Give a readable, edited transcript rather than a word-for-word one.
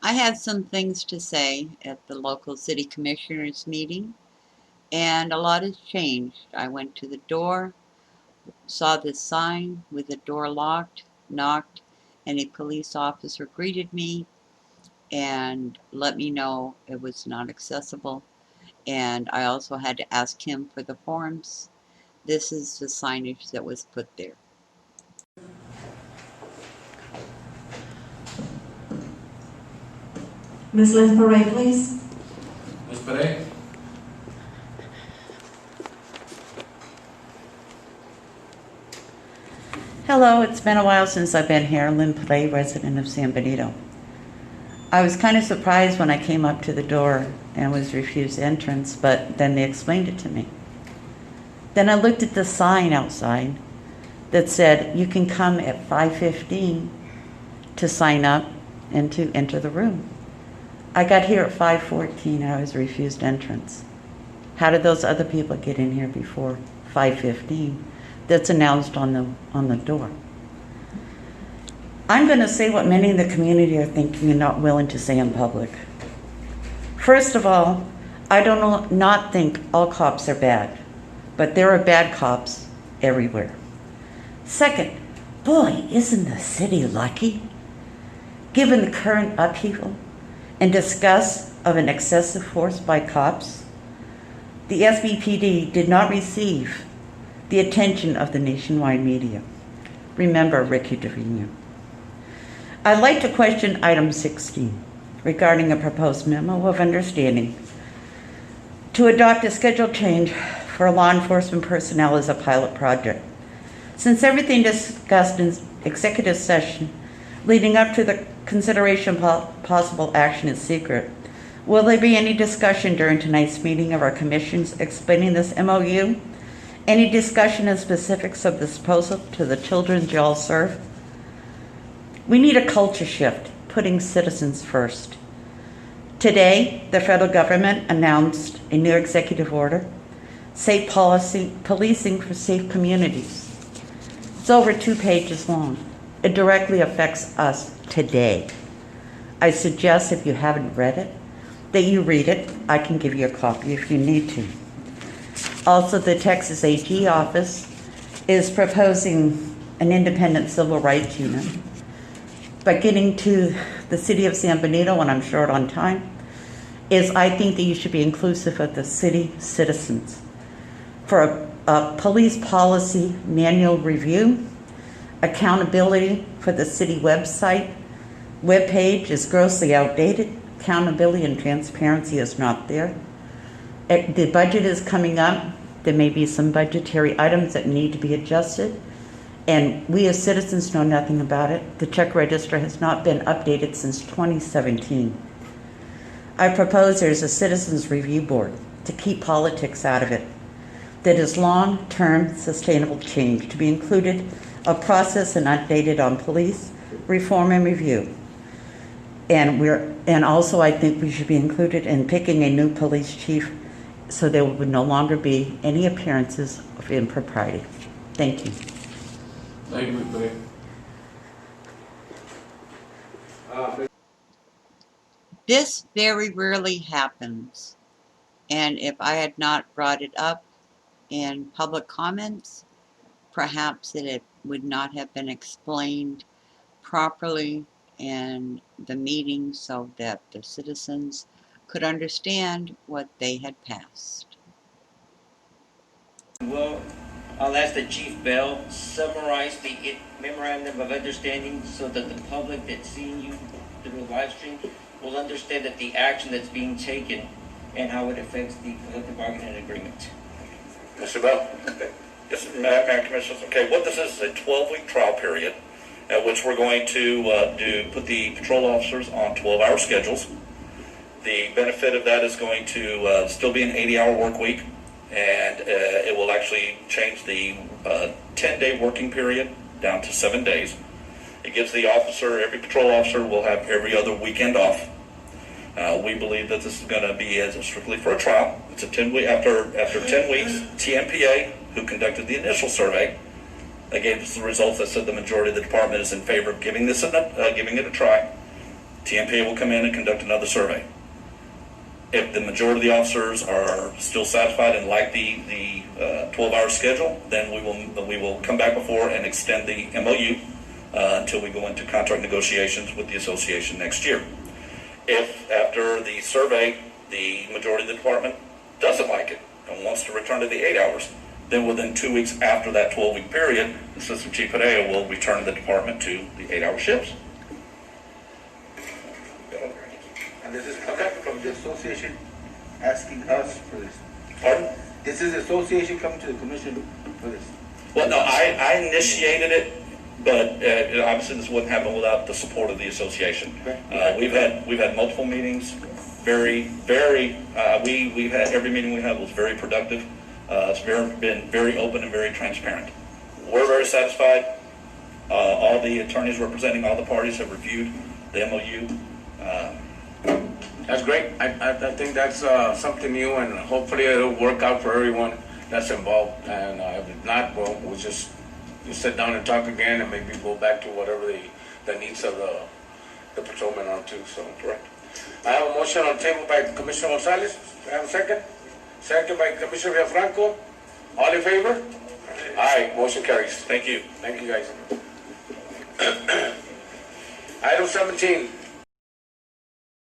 I had some things to say at the local city commissioners meeting, and a lot has changed. I went to the door, saw this sign with the door locked, knocked, and a police officer greeted me and let me know it was not accessible. And I also had to ask him for the forms. This is the signage that was put there. Ms. Liz Paray, please. Ms. Paray? Hello, it's been a while since I've been here. Lynn Play, resident of San Benito. I was kind of surprised when I came up to the door and was refused entrance, but then they explained it to me. Then I looked at the sign outside that said you can come at 5:15 to sign up and to enter the room. I got here at 5:14 and I was refused entrance. How did those other people get in here before 5:15? That's announced on the door. I'm going to say what many in the community are thinking and not willing to say in public. First of all, I not think all cops are bad, but there are bad cops everywhere. Second, boy, isn't the city lucky? Given the current upheaval and disgust of an excessive force by cops, the SBPD did not receive the attention of the nationwide media. Remember Ricky Trevino. I'd like to question item 16 regarding a proposed memo of understanding to adopt a schedule change for law enforcement personnel as a pilot project. Since everything discussed in executive session leading up to the consideration possible action is secret, will there be any discussion during tonight's meeting of our commissions explaining this MOU? Any discussion and specifics of this proposal to the children you all serve? We need a culture shift, putting citizens first. Today, the federal government announced a new executive order, Safe Policy, Policing for Safe Communities. It's over 2 pages long. It directly affects us today. I suggest if you haven't read it, that you read it. I can give you a copy if you need to. Also, the Texas AG office is proposing an independent civil rights unit. But getting to the city of San Benito, and I'm short on time, is I think that you should be inclusive of the city citizens. For a police policy manual review, accountability for the city website, webpage is grossly outdated. Accountability and transparency is not there. The budget is coming up. There may be some budgetary items that need to be adjusted, and we as citizens know nothing about it. The check register has not been updated since 2017. I propose there's a citizens review board to keep politics out of it, that is long-term sustainable change, to be included a process and updated on police reform and review. And also I think we should be included in picking a new police chief so there would no longer be any appearances of impropriety. Thank you. Thank you, Ms. Paray. This very rarely happens, and if I had not brought it up in public comments, perhaps it would not have been explained properly in the meeting so that the citizens could understand what they had passed. Well, I'll ask that Chief Bell summarize the memorandum of understanding so that the public that's seeing you through the live stream will understand that the action that's being taken and how it affects the collective bargaining agreement. Mr. Bell? Okay. Yes, Mayor and Commissioners. Okay, what this is a 12-week trial period at which we're going to put the patrol officers on 12-hour schedules. The benefit of that is going to still be an 80-hour work week, and it will actually change the 10-day working period down to 7 days. It gives the officer, every patrol officer will have every other weekend off. We believe that this is going to be as strictly for a trial. It's a 10 week after 10 weeks. TMPA, who conducted the initial survey, they gave us the results that said the majority of the department is in favor of giving it a try. TMPA will come in and conduct another survey. If the majority of the officers are still satisfied and like the 12-hour schedule, then we will come back before and extend the MOU until we go into contract negotiations with the association next year. If after the survey, the majority of the department doesn't like it and wants to return to the 8 hours, then within 2 weeks after that 12-week period, Assistant Chief Padilla will return the department to the 8-hour shifts. And this is coming from the association asking us for this. Pardon? This is the association coming to the commission for this. Well, no, I initiated it, but obviously this wouldn't happen without the support of the association. We've had multiple meetings, we've had, every meeting we had was very productive. It's been very open and very transparent. We're very satisfied. All the attorneys representing all the parties have reviewed the MOU. That's great. I think that's something new, and hopefully it'll work out for everyone that's involved. And if not, well, we'll just sit down and talk again, and maybe go back to whatever the needs of the patrolmen are too. So correct. I have a motion on the table by Commissioner Gonzalez. Do I have a second? Second by Commissioner Villafranco. All in favor? Aye. Motion carries. Thank you. Thank you, guys. Item 17.